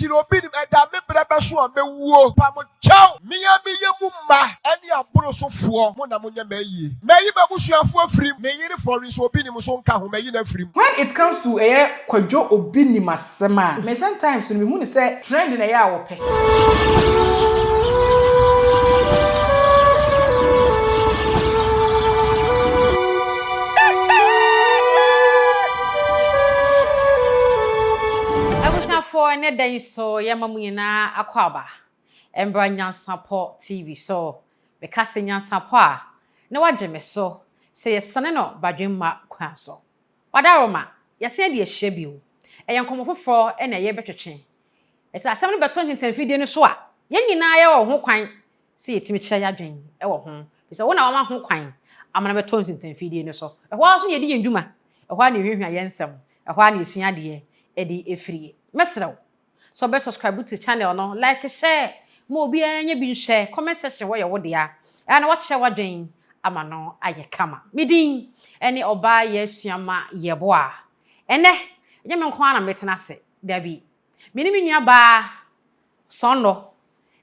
Injil Obinim and Dame Brabasua me wo Pamo Chow Miami Yamuma any abroso for Monamunya May. May you Babushia for free, may you Florence Obinim Sonka who may you free. When it comes to a Kwajo Obinim Masama, may sometimes when we want to say trend in a year or pay. For any day so Yamamina Aquaba and Nyansapo TV so because Nyansapo no wajeme so say son no badwemma kwanso wadaroma yase de hyebiu eyankomo foforo na ye betwetwe esa asem no beto nten fidie no so a yenyina ye wo ho kwan se yetimi kire yadwen e wo ho bisa wona wama ho kwan amana beto nten fidie no so ehwo aso ye di yenduma ehwo na ehwehwa ye nsem ehwo na esua de e di efrie mesrew so be subscribe to the channel no like share mo obi anya bi share comment section wo ye wo dia na what share wadwen ama no aye kama midin ene oba ye suama ye boa ene enye me nko ana metena se dabi mini nua ba sonno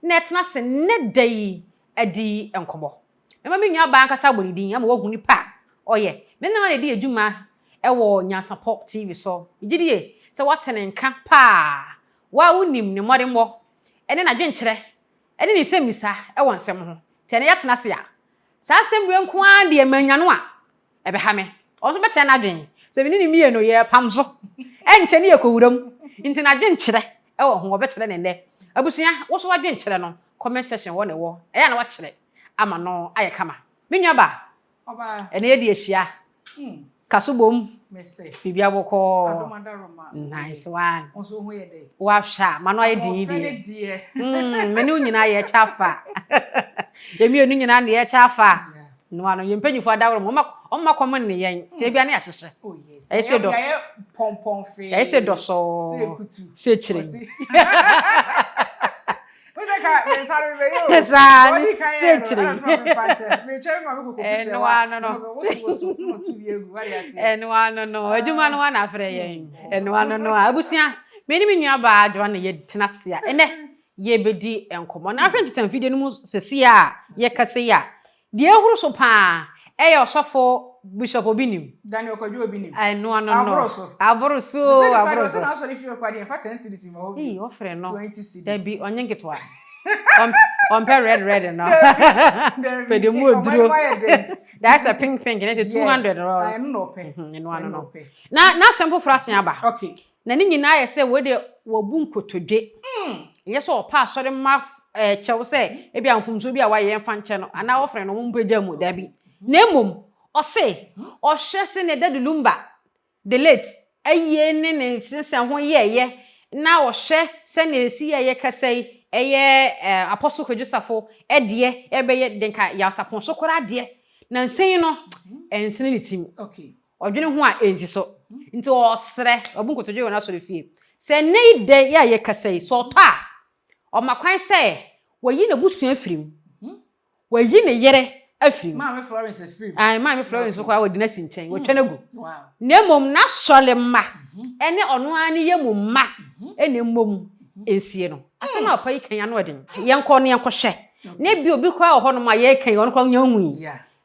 netena se ne dai adi enkobo me ma nua ba nkasa bonidin ama wogu nipa oye me na na di adwuma ewo Nyansapo TV so igidie se watene nka pa wa unim ne modembo ene na dwenkyere ene ni semisa ewo nsem ho tene yatena se ya sa semwe nko an de manyano a ebe ha me o so beche na dwen se bi ni mie no ye pamso enche ne yakowuram nti na dwenkyere ewo ho obekere ne nde abusua wo so wadwenkyere no comment section wo ne wo eya na wakere ama no aye kama menua ba oba ene ye de ahia kasubom mese bibia boko adomadaroma nice one onso ho ye dey wa sha mano aye di menu nyina ye chafa yemi onu nyina na ye chafa no ano yempanyufo adawro omma common ne yen te bia na yahyehe oh yes ese do pompom fe ese do so se kutu se chire Ka me sare be yo. Se chire. Me chere ma ko fi se. No. Wo tu bi egu wari ase. No. Adwuma no na afre yen. No. Abusia. Me ni menua ba adwa na ye tena se a. Ene ye bedi enkomo. Na afre ntitan video no mu sesi a ye kase ya. De ehuru so pa. Eye osofo Bishop Obinim. Daniel Kwajo Obinim. No. Aboroso. Na so if you kwadi en fa 10 cedis ma obi. Ofre no. 20 cedis. There be onyengetwa. On red no. Pede mu oduro. That's a pink and it's 200 I no pay. No. Na sample for us aba. Okay. Na ni nyina ye se we de wabu nkotodwe. Ye so pa sori ma chew se e bia mfumso bi a wa ye mfa nche no ana ofre no mo mpagya mu da bi. Na emom o se o hye se ne dadu Lumba the late aye ne sensan ho ye na o hye se ne esi ye kasai eye apostle Joseph de ebeye denka ya sapon so kora de na nsen no ensen ne tim okay odwene ho a ensi so nti o sere obunkotodwe wona so refie se nei de ya ye kasai so to a o makwan se wayi na busu afirim wayi ne yere afirim ma Florence afirim ma Florence so kwa wodi na sinchen wo twanagu wow nemom na sole ma ene ono ani yemu ma ene mom ensie no asema opa yi kan ano odin yenko ne yenkohwe na bi obi kwa ho no ma ye kan ono kwa nyanwu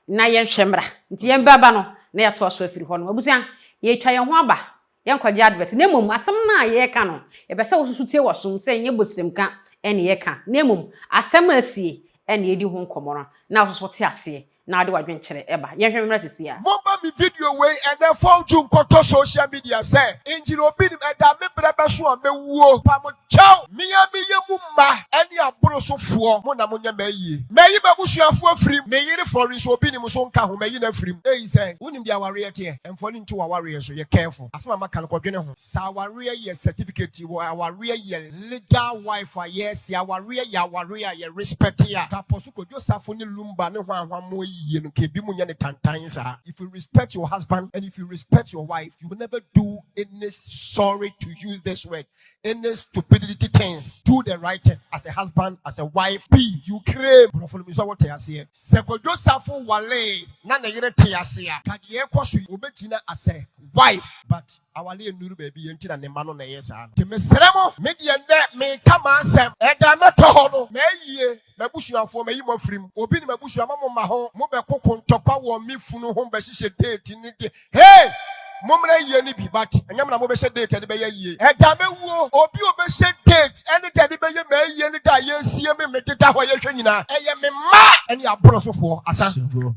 na yenhwemra nti yembaba no na yeto aso afiri ho no abusia ye twa ye ho aba yenkwaje advert nemom asem na ye ka no ye bese wo susu tie wo so se nye bosrem ka ene ye ka nemom asem asie ene edi ho nkomoro na wo so te ase na ade wadwenkyere eba yenhwemra tesia Momba mi video way and then fall June koto social media say Injil Obinim and Dame Brabasua me wo Pamo Chow Miami Yamuma any abroso for Monamunya May. May you Babushia free, may you Florence Obinim Sonka who may you free. They say, Unim be our here and fall into our warriors, so you're careful. As my Macan Sawa real certificate, you are our real legal wife, yes, our real respect here. Taposuko Joseph Lumba no one more. If you respect your husband and if you respect your wife, you will never do any sorry to use this word, any stupidity things. Do the right thing as a husband, as a wife. Be you crave. Follow me. So what I say. Seko Joseph wale na na yere te ase a. Kadie kwaso obegina as a wife, but our little new baby until an emano na yes. To Miss Seremo, median that may come and Sam, and I'm not told, may ye, my bush for me, you free, Obinim, my bush, mamma, my home, Mobile Coco, Topa, or me, Funo home, but she date in it. Hey! Momre ye ni bi but anyam mo be se date de be ye e da me wo obi obe se date any de be ye me ye ni da ye sie me teta ho ye hwe nyina e ye me ma ene aborosofo asa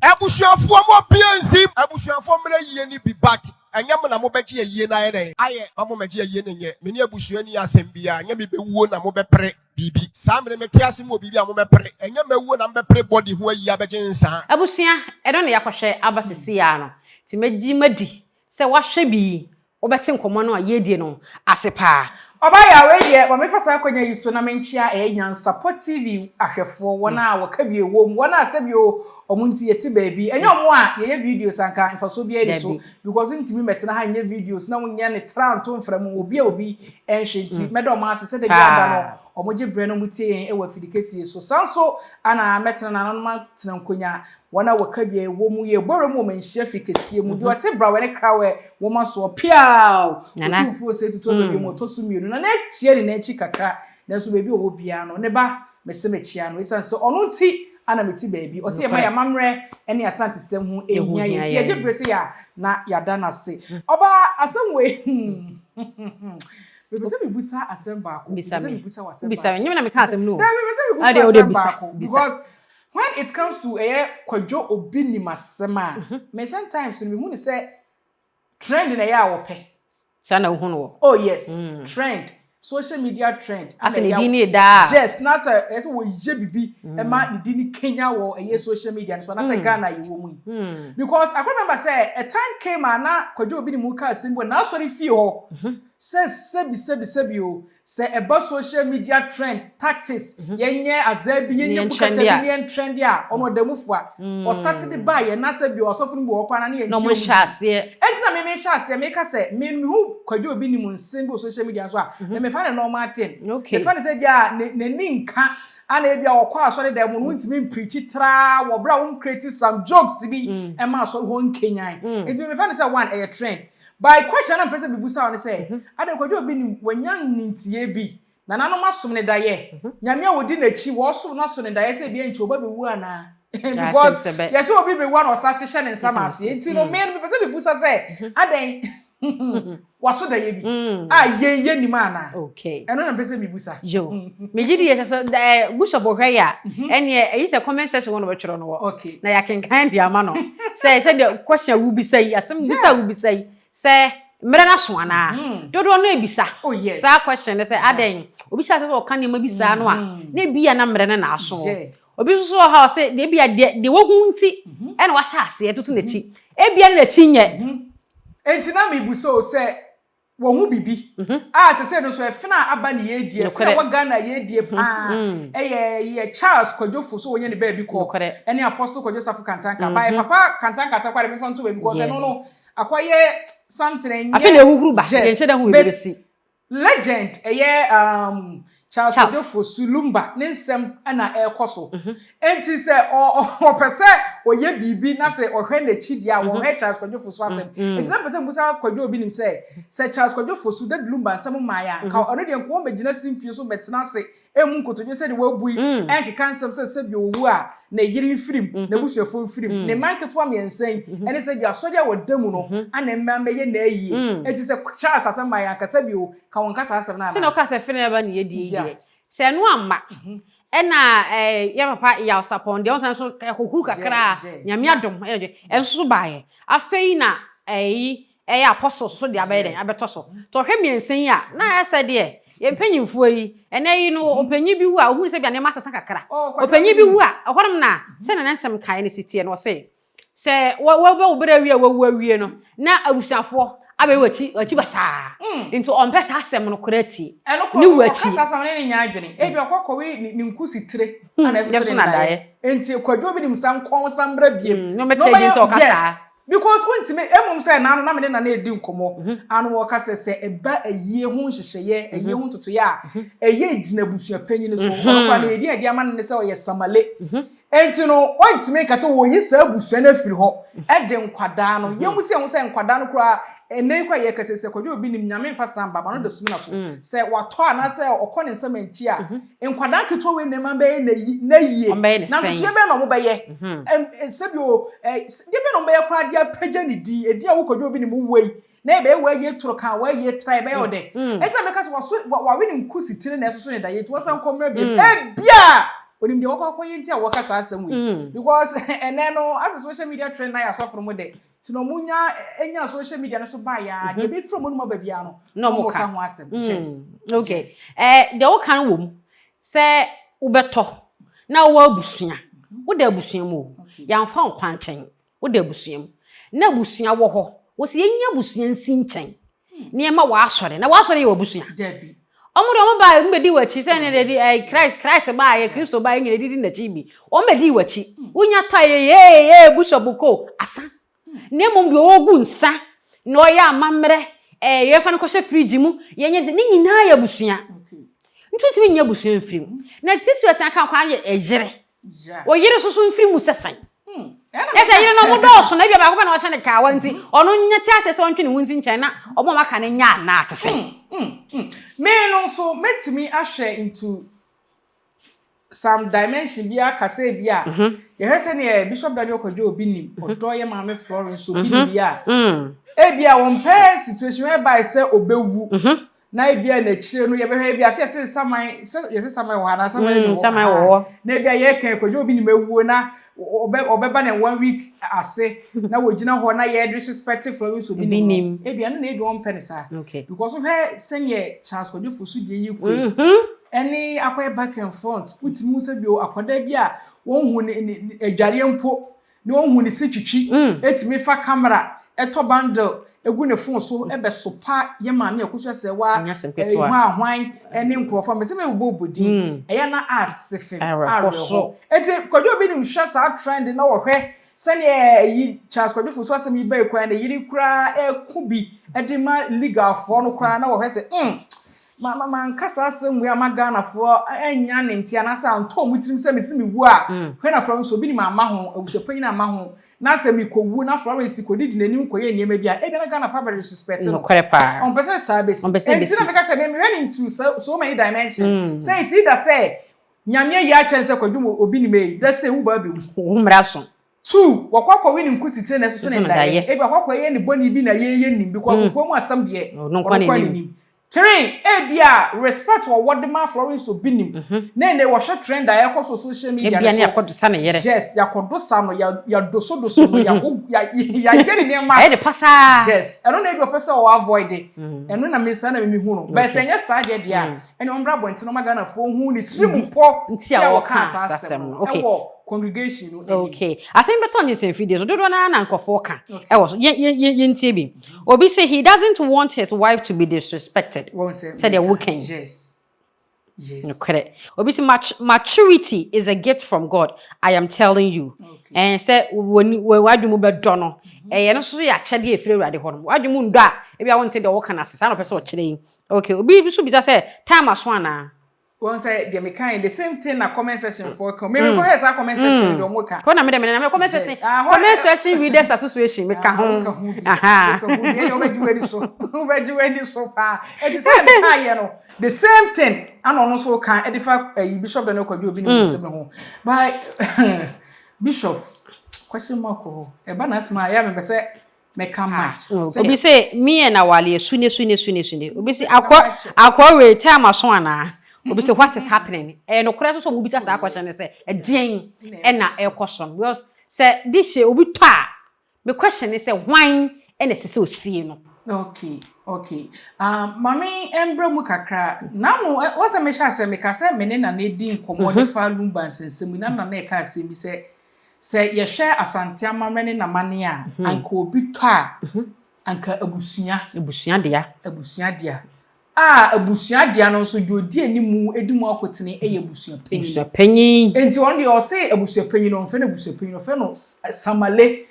abusuafo mo bianzim abusuafo mre ye ni bi but anyam na mo be je ye na ye den aye mamo me je ye ne me ni abusuani asem bia anyam be wuo na mo be pre bibi samre me tiase mo bibi a mo be pre anyam wuo na mo be pre body ho ayi abeje nsa abusua e don ya kwhwe abasisi ya no ti meji madi se wahwe bi obeti nkomo no ayedie no asepa Obaya we ye wa me fasa akonya yiso na menchia Nyansapo TV ahwefo wona waka bi ewom wona asebio omunti yeti baabi enye omo a ye videos anka infaso bi eri so because ntimi metena ha nye videos na wonya ne tranto mfram obi enhwenti medo ma asese de biada no omoje bre no mutie e wa fidikesi so sanso ana metena na no tena nkonya wona waka bi ewom ye boremu menhia fikesie mu de ote bra we ne krawe wo maso piao otufu se tutu bi mo to sumiru na tie ni na chi kakra na so bebi owo bia no ne ba mesemechia no isan so ono nti ana meti baby o se ma ya mamre ene asante sem hu ehia ye tie je brese ya na yada na se oba asem we bebe se bibusa asem ba ko bebe se bibusa wasem ba bisa nyem na me ka asem no bebe se bibusa ba ko because when it comes to kwadwo Obinim asem a me sometimes me hu ni say trend na ya wo pe sana hu no oh yes trend social media trend ase ne dini da yes na so ese wo ye bibi e ma ne dini Kenya wo social media so na say Ghana yi wo mu because I remember say a time came na kwadwo Obinim ka asimbo na sorry fie ho sebi o say eba social media trend tactics yenye azabi yenye bukata ni trend ya ono demufo a o started by ye na sebi o sofo nbo okwana na ye no mo hyase exam me hyase me ka say me hu kwadwo Obinim nsembo social media so a me fa na normal thing me fa na say dia ne ninka ana ebia okwa asori dem no ntimi preach tra wo bra won create some jokes bi e ma so ho nkenyan it me fa na say one a trend by question and person bibusa on say ade kwadwo Obinim wanyan nintie bi na nanom asom ne daye nyame a wodi na chi wo so no so ne daye say bi enchi oba bewu ana because yes obi be one or start share ne nsama ase enti no me no person bibusa say ade waso daye bi ye ni mana okay eno na person bibusa yo me gidi yes so bishop ohweya ene yi say comment section won be twero no okay na ya kenkan dia ma no say the question will be say asem bisa will be say say mera na so ana dodo no ebisa oh yes sa question say aden obi sha say o kan ma bisa no a na bia na mera na aso obi so ha say de bia de wo hu nti e na wa sha ase to so na chi e bia na chi nye enti na me buso say wo hu bibi say no so e fina aba na ye die fina wa Ghana ye die pa ye Charles Kwadwo so wonye ne ba bi ko ene apostle Kwadwo Safu Kantanka ba papa Kantanka sa kware me fon so we because no akwaye something afi na ehuru ba ye nche da hu ebesi legend Charles Kwadwo Lumba ne nsem na ekoso enti se o pese oye bibi na se ohwe na chidia wo he Charles Kwadwo asem enti na pese busa Kwadwo Obinim se Charles Kwadwo de Lumba nsem maya ka ono de nko megina simpie so betena se emu nkotodwe se de wabui enke kansem se bi owu a na yiri firim na busuafo firim ne manketo am yensen ene se bi asode a wadamu no ana mmambe ye na ayi enti se Charles asem maya ka se bi o ka won kasa asem na se no ka se fene ba na ye di se no amma ena ya papa ya sapon de onsan so kokuru kakra nyame adom enso baaye afei na apostle so de abeden abetoso to hwe miensen ya na ya se de ye mpanyimfo yi ene yi no opanyi bi hu a ohun se bia ne masasa kakra opanyi bi hu a horom na se na nsem kan ne sitie no se wo bere wi a wo awie no na abusiafo abe wachi basa into on pesa asem no korati ni wachi kasa ne nya adwene e bi okokowe ni nkusitire ana eso na dae enti Kwadwo Obinim san kon sambra biem no me cheje nti okasa because untime emum say na no na me na edi nkomo anu wo kasa se eba ayie hu hyehyeye ayie hu tutu ya eye gina busua panyi ne so kwa na edi adi ama ne se o ye samale enti no ontime ka se wo yi sa abusua na firi ho e de nkwada no yemu se nkwada no kura ene kwa ye kasese kodwo Obinim nyame mfa samba ba no de sumi na so se wato ana se okone nsam anchi a nkwada keto we nema be na yie na tuye be no mo be ye sebi o de be no be ye kura dia pagya ni di edi a wo kodwo Obinim wei na be we ye toro kan we ye try be ode enta me kase wa we ni nkusi tire na so ne da ye to wasan komra bi bia onim de wakwa yenti a wakasa asem we because ene no as social media trend na ya so from de tino munya enya social media no so ba ya de be from no ba bia no mo ka ho asem yes okay de wo kan wom se ubeto na wo abusua wo da abusua mu ya mfa nkwanchen wo da abusua mu na abusua wo ho wo se yenya abusua nsi nchen ne ma wa asore na wa asore ye abusua debi omo ba mbedi wachi se ne de Christ ba ye Kristo ba nyine didi na chibi o mbedi wachi unya ta ye bishop ko asa ne mom bi ogu nsa no ya amamre ye fa no ko she fridge mu ye nye ni nyina ya busua ntutimi nya busua mfiri na tisu asa kan kwa ye ejire o yire so mfiri mu sesan esa yire no mudo so na bia ba ko na wa se ne ka wa nti ono nya ti asese on twene wunsi nchen na obo maka ne nya na asese me no so metimi ahwe into some dimension bia kase bia ye hese ne Bishop Daniel Kodwo Obinim odo ye maame Florence Obinim bia e bia won pair situation whereby say obewu na bia na chire no ye behwe bia se saman wo hana saman wo na bia ye kan Kodwo Obinim ewu na obeba na 1 week ase na wogina ho na ye disrespectful Florence Obinim e bia no na ebi won penisa because of her senye chance Kodwo Fosu die yi ku any akwa back and front utimu se bio akwada bia won hu ne adware mpo ne won hu ne sitwitwi etimi fa camera eto bundle egu ne phone so ebe sopa ye maame akoso se wa ahwan ene nkrofo me se me bobodi eya na asefem areho eti Kodwo Obinim hwa sa trend na wo hwe sene yi Charles Kodwo Fosu asem yi ba ekwa na yiri kura ekubi edima legal for no kura na wo hwe se mama nkasa asem we amagana fo enya ne ntia na sa nto mutirim se mesimi wu a hwe na Florence Obinim ama ho abusepanyi na ama ho na se mi kowu na Florence kodidi nanim koye niema bia e bia na Ghana fa disrespect no kwepa on person service entina me ka se me hwe into so many dimensions say see that say nyame ya chere se Kodwo Obinim e that say wu ba be umra so two wakwakwa wini nkusitire na so ne ndaye e bia kwakwa ye ne boni bi na ye nim bi kwakwa mu asam de no kwa nim 3 ebia respect what the man Florence Obinim ne wo hwe trend a yakọ social media ebia ne yakodosa ne yere yes yakodosa no ya doso no ya geri ne ma e de pasa yes eno na ebia pesa o avoid eno na mensa na me hu no but senya sa de dia ene ombra bonti no magana fo hu ni trimpo ntia wo ka asem okay congregation okay asem beto nyetem videos dodo na nkofo ka e wo ye ntie bi obi say he doesn't want his wife to be disrespected said the weekend yes no credit obi say maturity is a gift from God, I am telling you. And say when wadwumu be do no ye no so ya chede efire urade ho no wadwumu ndo a e bia won te de wo kana asesa no pese o chede okay obi so bi say time aso ana one say the mechanic the same thing na comment section for come maybe go here say comment section do mo ka ko na me na comment section readers association me ka ho aha ye obeji weni so pa e the same time no the same thing and on so kan e defa Bishop Daniel Kodwo Obinim se me ho by Bishop question mark ho e ba na asma ya me say make a match obi say me and awale sune obi say akwa we time aso ana obi say what is happening no kura so obi ta sa question say edien e na e question because say this obi to a me question is say why e na say osie no okay mami embra mu kakra na no wasa me sha say me ka say me ne na di nkomo de fa Lumba nsensem na na e ka say mi say ye hwe asante amamre na mane a anka obi to a anka abusua dia abusua dia no so jodi animu edimu akotene eye abusua panyin enti on de o say abusua panyin no mfe na abusua panyin no fe no samale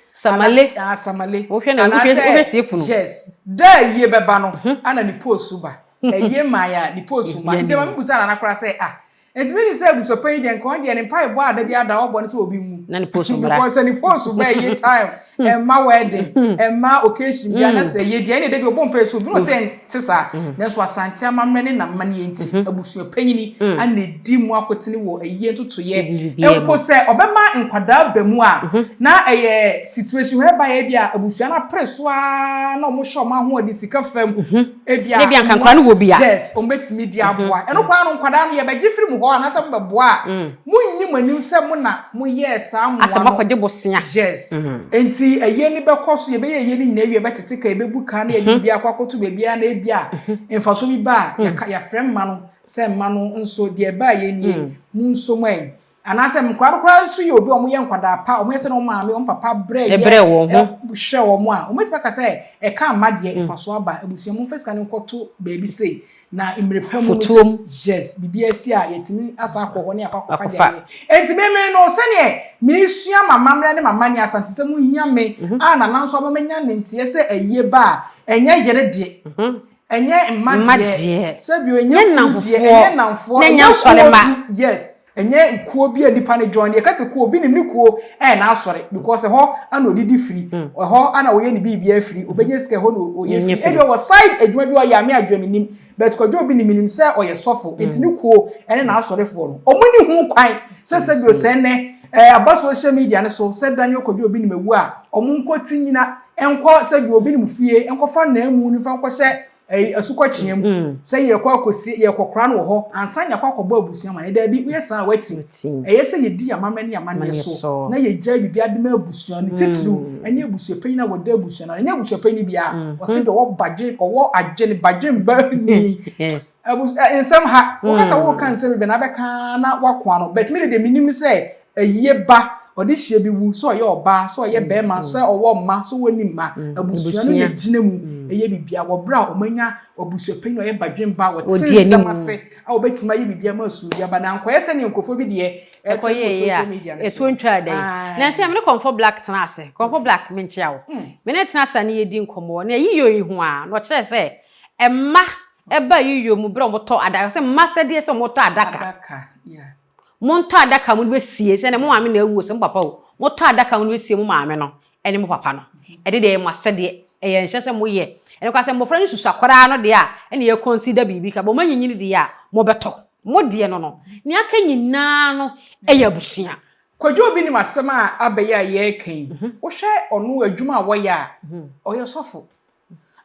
wo hwe na wo se funu yes da ye beba no ana ni post ba eye maya ni post ma enti ma busa na nakora say enti me ni say abusopan de nko de ne pai bo ada bi ada wo bo ne so obi mu na ne post mbra because ni post ba ye time ma wedding ma occasion bi na say ye de ne de bi obo mpa so bi no say tisa na so asante amamre ne na mane enti abusuapanyini ana di mu akotene wo aye ntoto ye empo say obema nkwada ba mu a na situation whereby e bia abusua na preso a na omo show ma ho odi sika fam e bia nkankwa no wo bia yes o betimi di aboa eno kwa no nkwada no ye be gifiri mu ho na sam be boa munyi manim se mu na mu yes amu asama kwaje bosia yes enti aye ni be koso ye be ye ni nyina wie betete ka e be buka na ye bia akwakoto be bia na e bia emfaso bi ba ya frem ma no se ma no nso de ba ye ni mu nso mwen anase mkwara so ye obi omo ye nkwada pa omo yese no maame on papa bread ye wo ho hwe wo mo a omo tipa se e ka amade ifaso aba abusia mo feska ne nkoto baby say na imrepa mu yes bibia si a yetimi asa akọ ne akọ fa de enti me no se ne me sua mamamre ne mamani asante se mu hia me na nanso amanya ne ntie se eye ba enye yere de enye mmade se bi enye namfo enye sore ma yes enye kuo bi anipa ne join ye kase kuo bi ni kuo na asore because ho ana odidi free ho ana wo ye ni bibia free obenye sika ho no oye free e was side adwuma bi o ya me adwaminim but kojo bi ni minim se oye sofo entini kuo ene na asore fo no omuni hu kwan se bi o se ne aba social media ne so se Daniel kojo bi ni mewu a omunko tinyina enko se bi obi ni mfie enko fa na emu ni fa enko hye asukwa chiam say ye kwa akosi ye kokora no ho ansanya kwa koba abusuan ma ne da bi we san wati eye say ye di amama ne amane so na ye gya bibia de ma abusuan ne titru ene abusuapan na woda abusuan na ene abusuapan ni bia o say de wo baje wo agye ne baje mba ni yes ensam ha wo kasa wo kan say be na be kan na wakwa no but me de minim say aye ba odi hie bi wu so ye oba so ye be ma so owo ma so woni ma abusuan no na gina mu eye bibia wo bra omanya abusuapan no ye badwen ba wo tsemase a wo betima ye bibia ma su ya ba na nkoye se ne nkofo bi de ekoye ya etu ntwa dai na se me comfort black tena ase comfort black me nchia wo me ne tena asa ne ye di nkomo na yiyo yi ho a no kire se emma eba yiyo mu bra mo to adaka se mma se de se mo to adaka yeah monto adaka mu be sie se ne mo maame na ewu se mo papa o monto adaka mu be sie mo maame no ene mo papa no ede de mo asede eye nhye se mo ye ene kwa se mo fra ni susu akwara no de a ene ye consider bibi ka bo manyinyini de a mo beto mo de no ni aka nyina no eye abusua kwajo obi ni masem a abaye a ye kan wo hwe ono adwuma wo ya oye sofo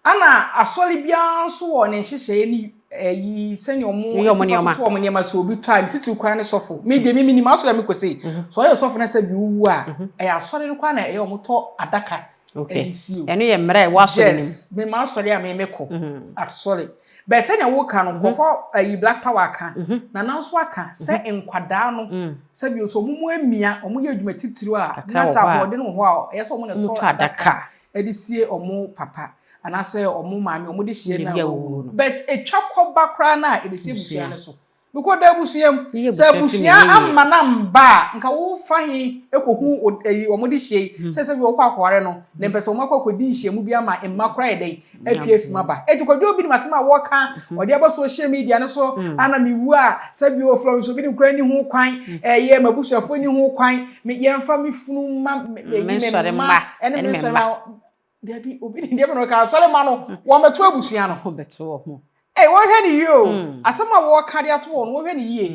ana asori bia nso wo ne hyehyɛ ni yi sɛnyo mo to mo ne ma so obi time titi kwan ne sofo me de mi ma so da me kosi so oye sofo na sa bi wu a asori no kwa na mo to adaka edisi eno ye mra wa so nim me ma asori a me meko asori be sɛnyo wo ka no go for black power ka na nanso aka sɛ nkwada no sɛ bi so mumu amia omo ye adwuma titiri a na sa hode no ho a ye so mo ne to adaka edisi omo papa anase omo maame omo de hie na wo but etwa koba kra na ebesi ebusua ne so because da ebusuam se ebusua amma na mba nka wo fa hi ekohu omo de hie se bi wo kwa akware no ne pese omo akodi hie mu bi ama emma kra edai apia fima ba eti kwadwo obi ni masema wo ka ode aba social media ne so ana miwu a se bi wo Florence obi ni kra ni ho kwan ye mabusuafo ni ho kwan me yemfa me funu ma me sore ma ene me sore ma Debi obi ni dem no ka sole ma no wo meto abusua no beto wo wo hwe ni yo asema wo ka de ato wo no wo hwe ni yie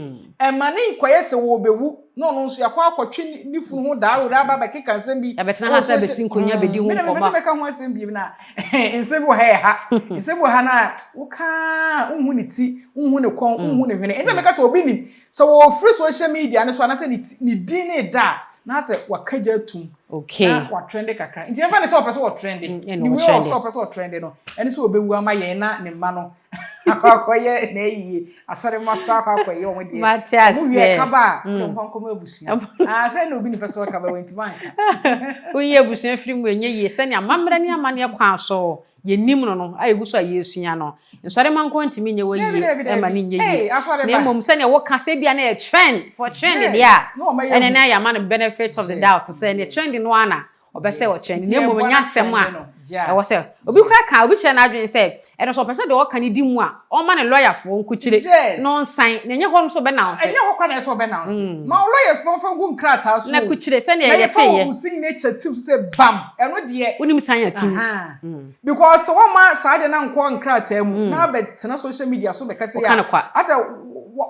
ma ni nkoye se wo bewu no no nso yakwa akwotwe ni funu ho da wo da ba keka nsem bi ya betina ha se be sinkonya bedi ho nkoma me ka ho asem bi na nsem wo ha nsem wo ha na wo ka unhu ni ti unhu ni kon unhu ni hwene enta me ka so obi ni so wo free social media ne so na se ni din ni da na se wakaja atum okay na wa trend kakra nti efa ne se opese wo trend ni we also opese wo trend no ene se obewu ama ye na ne mma no akwakoye na eyiye asore maso akwakoye wo de mu wie kaba no fanko ma abusua se na obi ni pese wo kaba wenti banka wo ye abusua firi mu enye ye se ne amamre ne amane kwa so ye nim no ayegu so ayesua no nsore manko ntimi nye wo ye ma ne nye ye na mom se ne wo ka se bia na ye trend for trend dia ene na ya man benefit of the doubt se ne trend no ana obese o chen ne mo nya asem a e wo se obi kura ka obi che na adwen se e no so pese de o ka ni di mu a o ma ne lawyer fo nkuchire no nsan ne nye ho so be na nse enye ho kwa na so be na nse ma lawyers fo gu nkrata so na kuchire se ne ye te ye signature tip say bam eno de unim san ya tim because one ma sa de na nko nkrata mu na be tena social media so be kase ya ase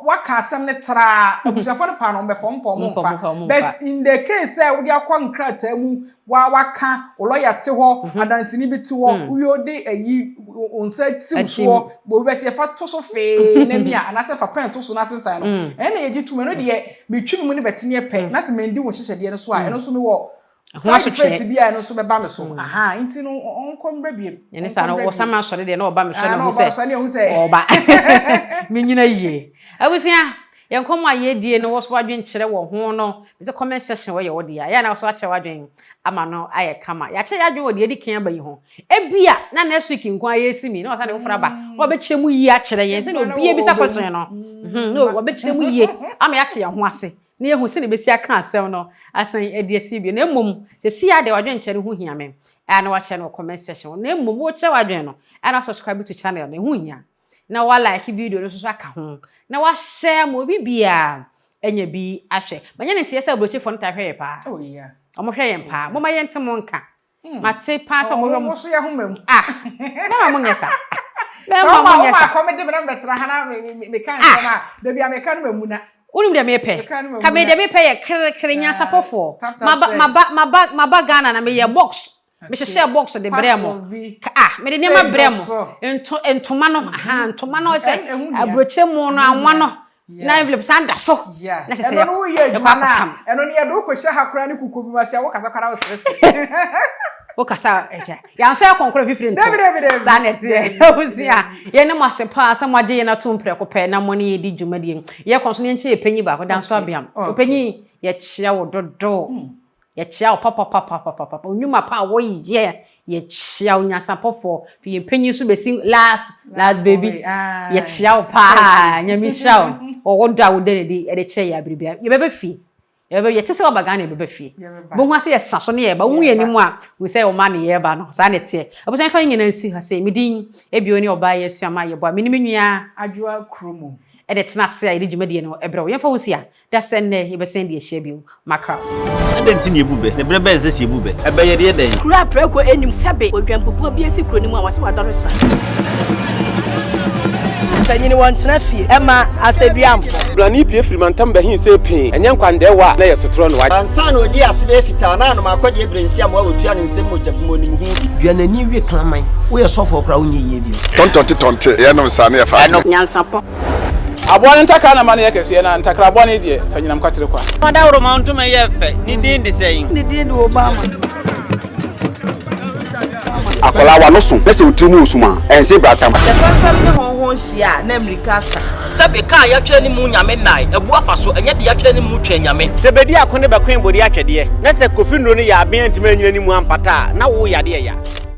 waka asem ne tra abusafo ne pa no be fo mpo mo fa but in the case we dey akwa nkrata mu waka lawyer te ho adansini bi te ho uyo de ayi onsa tim so bo be se fa to so fe na bia anase fa pen to so na sensan no ene ye gitu me no de metwi mu ne betene pe na se mendi wo hyehyede ne so a eno so me wo side effect bia eno so be ba me so inti no onko mbra biem ene sa no wo sama sore de na oba me so na hu se oba menyina yie abusia yenkom ayedie no wo so adwen kire wo ho no be comment section wo ye wo dia ya na so ache wadwen ama no aye kama ya che yadwen wo de edi kan ba yi ho ebia na next week nko ayesi mi na wasa de wo fra ba wo be kire mu yi a kire yen se na obi e bi sa kwetwen no no wo be kire mu yi ama ya te ye ho ase na ye hu se ne be si aka asem no asan ediesi bi na emom se si ade wadwen kire ho hia me na wa che no comment section na emom wo che wadwen no na subscribe to channel na ho hia na wa like video no so aka ho na wa share mo bibia enya bi ahwe manya ne tie se abrochi fo nta hwe pa oh yeah omo hwe yen pa mo ma yen temo nka mate pa so mo so ya homam na ma mo nyesa na ma mo nyesa ko me de bra betra hana me kan so ma da bia me kan mamu na unim de me pe ka me de me pe ye kre Nyansapo fo ma Ghana na me ye box me share box de bremo me de nema bremo entoma no entoma no se abroche mu no anwa no na envelope sanda so na se eno no ye adwuma na eno ne ye do ko hye hakora ne kukobi ma se wo kasa kwara wo sese wo kasa eje ya nso ya konkoro fifiri nto sanet ye osia ye ne masepa asamaje ye na to mpreko pe na mo ne ye di dwumadie ye konso ne nche epanyi ba ko dan so abiam opanyi ye chia wo dodo ye chia papa onyuma pa wo ye chia Nyansapo fo fi penyi so besi last baby ye chia pa nyami sha o woda wo de e de chia ya biribia ye bebe fi ye tese wa bagana ye bebe fi bo hu ase ye saso ne ye ba hu ye ni mu a we say o ma ne ye ba no sa ne te abusan fa nyina nsi ha say midin ebio ne oba ye suama ye bo a meni menua adwoa kromo e de tena se a ye djumadi no ebro ye fa wo si a da sen ne ye be sen de ye hia bio Marital adenti ne ebube ne bre be se si ebube ebe ye de den kura preko enim sebe odwampopo bi esi kro ni mu a wase wadore sra tanyini wantena fie ema aseduamfo blani pie frimantam be hin se pin enye nkwande wa na ye sotro no wa ansa na odi asebe fita na no makode ebrensi am wa otua ne nsem mojabumo ni hu duanani wie klaman wo ye sofo kra wo nye ye bio tontonte ye no nsa na ye fa Nyansapo abon ntakra na mane ye kese na ntakra abon ne die fanyinam kwatere kwa wada woro ma ntoma ye fe ni din de seyin ni din de Obama akola wa no so pese otrimu osuma ense bratam se fanfam ne honhon hia na America sa sebe ka ya twa ni mu nyame nai ebu afa so enye de ya twa ni mu twa nyame sebedi akone be kwen bodi atwede na se kofi nro ni ya aben ntime nyina ni mu ampata na wo yade ya